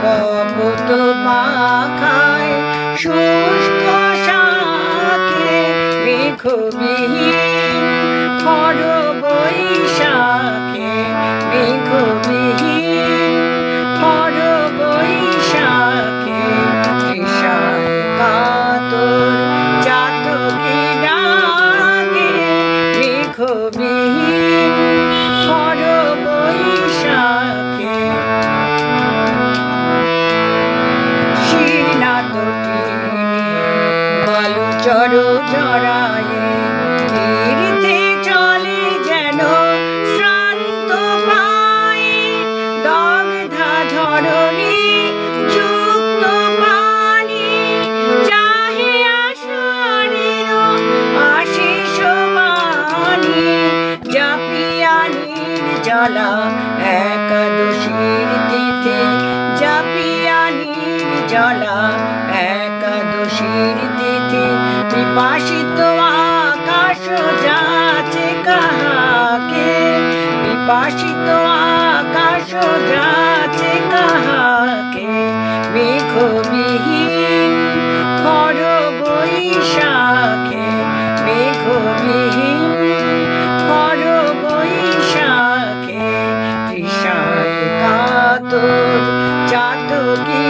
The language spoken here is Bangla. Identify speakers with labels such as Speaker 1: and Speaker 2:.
Speaker 1: কপোত পাখায় শুষ্ক শাকে মেঘবিহীন খর বৈশাখে মেঘবিহীন খর বৈশাখে তৃষায় কাতর চাতকি ডাকে মেঘবিহীন খর বৈশাখে বালুচর জড়ায়ে তীর্থে চলে যেন শ্রান্ত পায়ে দগ্ধা ধরণী যুক্ত পানি চাহিয়া শরীর আশিস বাণী জাপিয়া নির্জলা একাদশীর তিথি জাপিয়া নির্জলা একাদশীর তিথি পিপাসিত আকাশ যাচে কাহাকে পিপাসিত আকাশ যাচে কাহাকে মেঘবিহীন খর বৈশাখে মেঘবিহীন খর বৈশাখে তৃষায় কাতর চাতকি